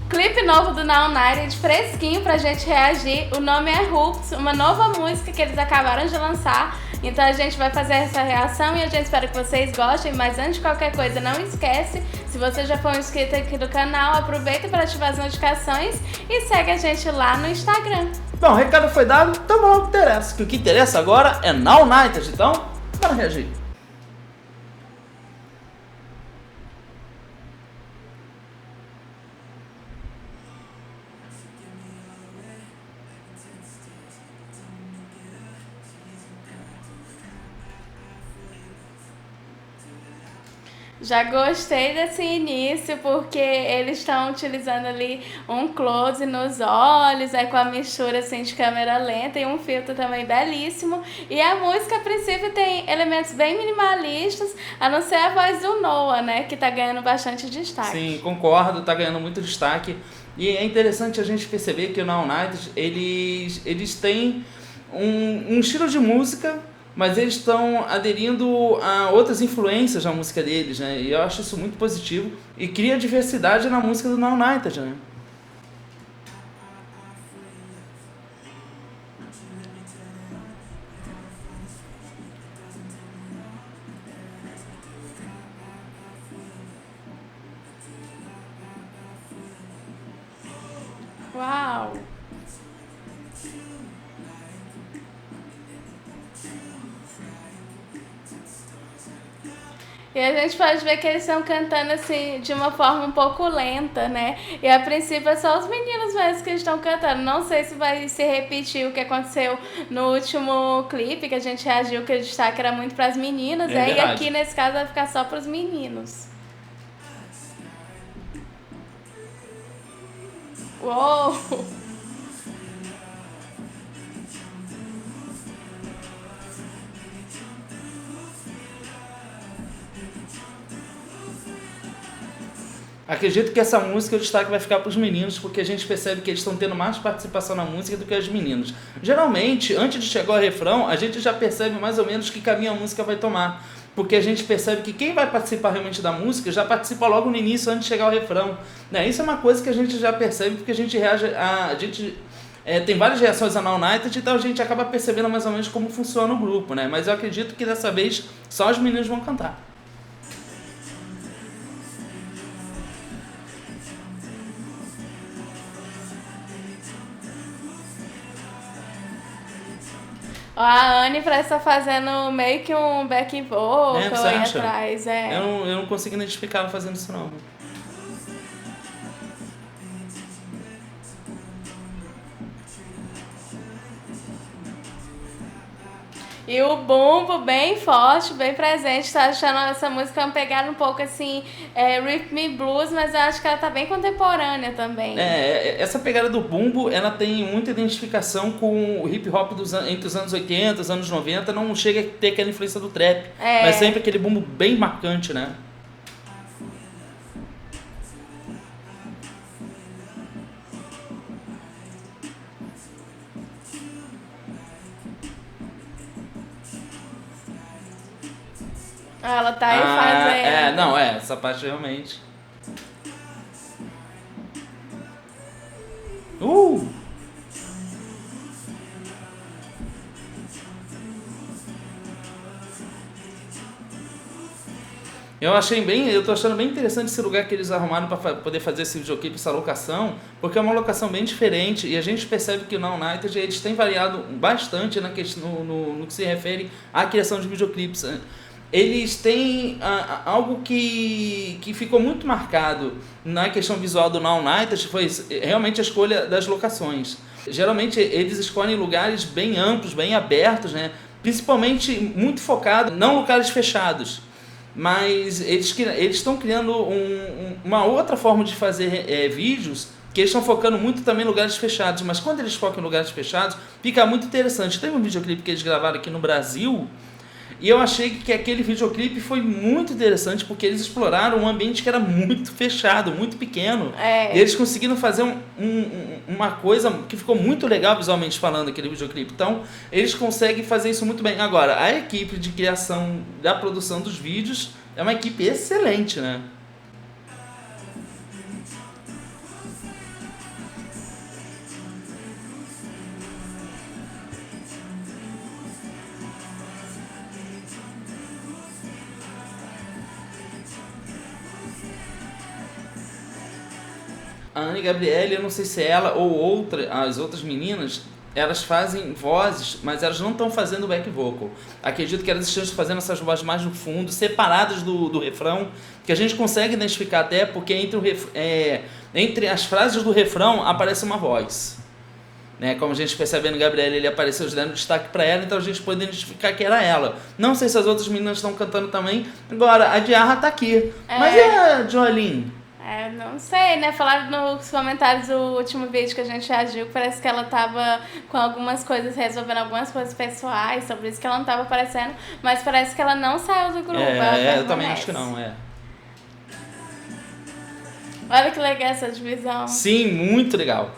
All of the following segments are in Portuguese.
Clipe novo do Now United, fresquinho pra gente reagir. O nome é Hoops, uma nova música que eles acabaram de lançar. Então a gente vai fazer essa reação e a gente espera que vocês gostem. Mas antes de qualquer coisa, não esquece, se você já for um inscrito aqui do canal, aproveita para ativar as notificações e segue a gente lá no Instagram. Bom, o recado foi dado, então vamos ao que interessa. Que o que interessa agora é Now United, então bora reagir. Já gostei desse início porque eles estão utilizando ali um close nos olhos, aí com a mistura assim de câmera lenta e um filtro também belíssimo. E a música, a princípio, tem elementos bem minimalistas, a não ser a voz do Noah, né, que tá ganhando bastante destaque. Sim, concordo, tá ganhando muito destaque. E é interessante a gente perceber que o Now United, eles têm um estilo de música, mas eles estão aderindo a outras influências na música deles, né? E eu acho isso muito positivo e cria diversidade na música do Now United, né? Uau! E a gente pode ver que eles estão cantando assim de uma forma um pouco lenta, né? E a princípio é só os meninos mesmo que estão cantando. Não sei se vai se repetir o que aconteceu no último clipe, que a gente reagiu, que o destaque era muito para as meninas, É né? E verdade. aqui nesse caso vai ficar só para os meninos. Uou! Acredito que essa música o destaque vai ficar para os meninos, porque a gente percebe que eles estão tendo mais participação na música do que os meninos. Geralmente, antes de chegar ao refrão, a gente já percebe mais ou menos que caminho a música vai tomar, porque a gente percebe que quem vai participar realmente da música já participa logo no início, antes de chegar ao refrão, né? Isso é uma coisa que a gente já percebe, porque a gente reage, tem várias reações a Now United, então a gente acaba percebendo mais ou menos como funciona o grupo, né? Mas eu acredito que dessa vez só os meninos vão cantar. A Anne parece estar fazendo meio que um back vocal Você aí acha? atrás. É. Eu não consigo identificar ela fazendo isso não. E o bumbo bem forte, bem presente, tá achando essa música uma pegada um pouco assim, rhythm blues, mas eu acho que ela tá bem contemporânea também. Essa pegada do bumbo, ela tem muita identificação com o hip hop entre os anos 80 e os anos 90, não chega a ter aquela influência do trap, mas sempre aquele bumbo bem marcante, né? Ela tá aí fazendo. Essa parte realmente. Eu tô achando bem interessante esse lugar que eles arrumaram para poder fazer esse videoclipe, essa locação, porque é uma locação bem diferente e a gente percebe que o Now United eles têm variado bastante no que se refere à criação de videoclipes. Eles têm algo que ficou muito marcado na questão visual do Now United, foi realmente a escolha das locações. Geralmente eles escolhem lugares bem amplos, bem abertos, né? Principalmente muito focado, não lugares fechados. Mas eles estão criando uma outra forma de fazer vídeos, que eles estão focando muito também em lugares fechados. Mas quando eles focam em lugares fechados, fica muito interessante. Tem um videoclipe que eles gravaram aqui no Brasil, e eu achei que aquele videoclipe foi muito interessante, porque eles exploraram um ambiente que era muito fechado, muito pequeno. E eles conseguiram fazer uma coisa que ficou muito legal visualmente falando, aquele videoclipe. Então, eles conseguem fazer isso muito bem. Agora, a equipe de criação da produção dos vídeos é uma equipe excelente, né? A Ana Gabriele, eu não sei se é ela ou as outras meninas, elas fazem vozes, mas elas não estão fazendo back vocal. Acredito que elas estão fazendo essas vozes mais no fundo, separadas do refrão, que a gente consegue identificar até porque entre as frases do refrão aparece uma voz. Né? Como a gente percebe no Gabriele, ele apareceu dando destaque para ela, então a gente pode identificar que era ela. Não sei se as outras meninas estão cantando também. Agora, a Diarra tá aqui. Mas é a Jolene? Não sei, né? Falaram nos comentários do último vídeo que a gente reagiu que parece que ela tava com algumas coisas, resolvendo algumas coisas pessoais, sobre isso que ela não tava aparecendo, mas parece que ela não saiu do grupo. Eu também acho que não, Olha que legal essa divisão. Sim, muito legal.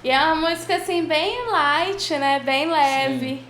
E é uma música assim bem light, né? Bem leve. Sim.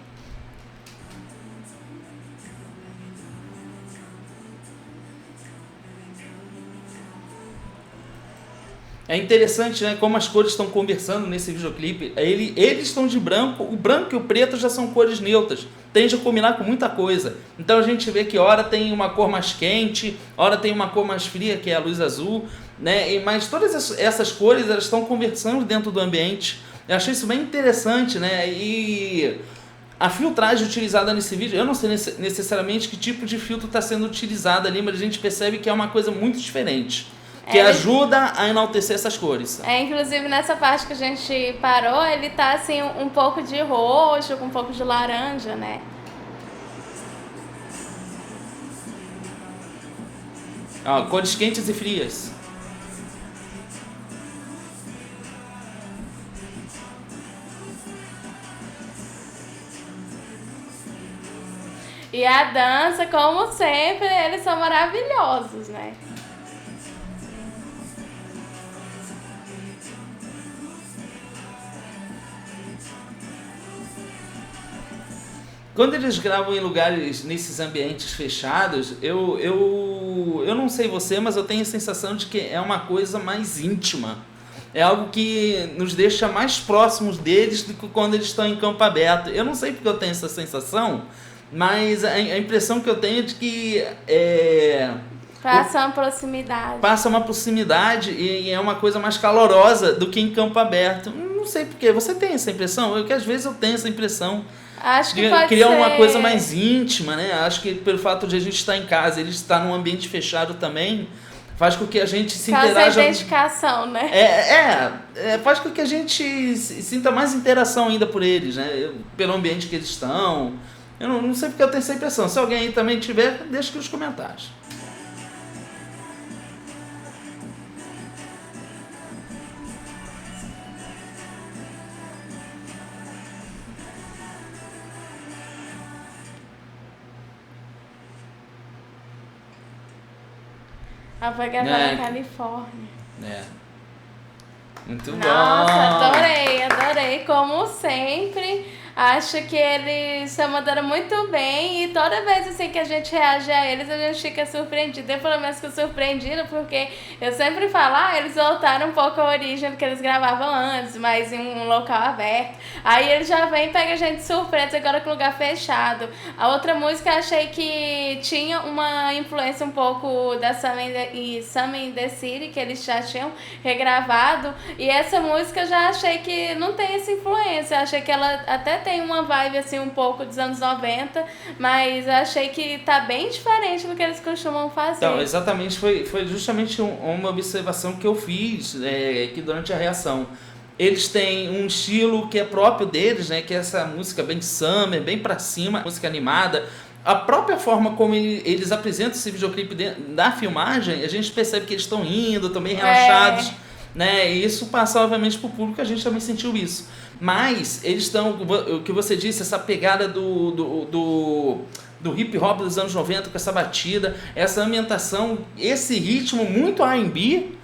É interessante, né, como as cores estão conversando nesse videoclipe. Eles estão de branco, o branco e o preto já são cores neutras, tende a combinar com muita coisa. Então a gente vê que hora tem uma cor mais quente, hora tem uma cor mais fria, que é a luz azul, né? Mas todas essas cores elas estão conversando dentro do ambiente. Eu achei isso bem interessante, né? E a filtragem utilizada nesse vídeo, eu não sei necessariamente que tipo de filtro está sendo utilizado ali, mas a gente percebe que é uma coisa muito diferente. Que ajuda a enaltecer essas cores. Inclusive nessa parte que a gente parou, ele tá assim um pouco de roxo, com um pouco de laranja, né? Cores quentes e frias. E a dança, como sempre, eles são maravilhosos, né? Quando eles gravam em lugares, nesses ambientes fechados, eu não sei você, mas eu tenho a sensação de que é uma coisa mais íntima. É algo que nos deixa mais próximos deles do que quando eles estão em campo aberto. Eu não sei porque eu tenho essa sensação, mas a impressão que eu tenho é de que... Passa uma proximidade. Passa uma proximidade e é uma coisa mais calorosa do que em campo aberto. Não sei porquê. Você tem essa impressão? Às vezes eu tenho essa impressão. Acho que pode criar ser uma coisa mais íntima, né? Acho que pelo fato de a gente estar em casa, ele estar num ambiente fechado também, faz com que a gente se interaja... Causa identificação, né? Faz com que a gente sinta mais interação ainda por eles, né? Pelo ambiente que eles estão. Eu não sei porque eu tenho essa impressão. Se alguém aí também tiver, deixa aqui nos comentários. Foi gravada na Califórnia. Muito bom. Nossa, adorei. Como sempre, acho que eles estão mandando muito bem. E toda vez assim que a gente reage a eles, a gente fica surpreendido. Eu pelo menos fico surpreendida, porque eu sempre falo, eles voltaram um pouco à origem do que eles gravavam antes, mas em um local aberto. Aí eles já vêm e pegam a gente surpresa agora com lugar fechado. A outra música eu achei que tinha uma influência um pouco da Summer in the City, que eles já tinham regravado. E essa música eu já achei que não tem essa influência. Eu achei que ela até tem uma vibe assim um pouco dos anos 90, mas eu achei que tá bem diferente do que eles costumam fazer. Então, exatamente, foi justamente uma observação que eu fiz aqui durante a reação. Eles têm um estilo que é próprio deles, né? Que é essa música bem summer, bem pra cima, música animada. A própria forma como eles apresentam esse videoclipe da filmagem, a gente percebe que eles estão rindo, estão bem relaxados, né? E isso passa, obviamente, pro público, a gente também sentiu isso. Mas eles estão, o que você disse, essa pegada do hip hop dos anos 90 com essa batida, essa ambientação, esse ritmo muito R&B,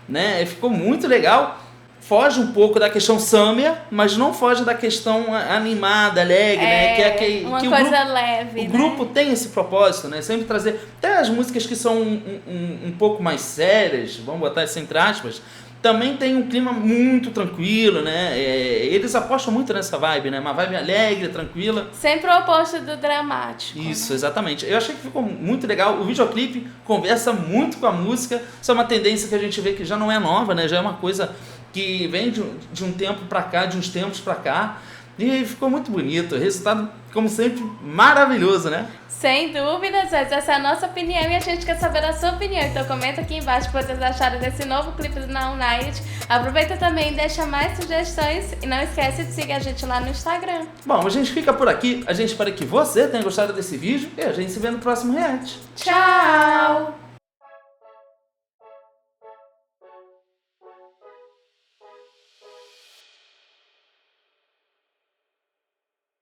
né? Ficou muito legal. Foge um pouco da questão summer, mas não foge da questão animada, alegre, né? Uma coisa leve, o grupo tem esse propósito, né? Sempre trazer até as músicas que são um pouco mais sérias, vamos botar isso entre aspas, Também tem um clima muito tranquilo, né? Eles apostam muito nessa vibe, né? Uma vibe alegre, tranquila. Sempre o oposto do dramático. Isso, né? Exatamente. Eu achei que ficou muito legal. O videoclipe conversa muito com a música. Isso é uma tendência que a gente vê que já não é nova, né? Já é uma coisa que vem de um tempo pra cá, de uns tempos pra cá. E ficou muito bonito. O resultado, como sempre, maravilhoso, né? Sem dúvidas, mas essa é a nossa opinião e a gente quer saber a sua opinião. Então comenta aqui embaixo o que vocês acharam desse novo clipe do Now Night. Aproveita também e deixa mais sugestões e não esquece de seguir a gente lá no Instagram. Bom, a gente fica por aqui. A gente espera que você tenha gostado desse vídeo e a gente se vê no próximo react. Tchau!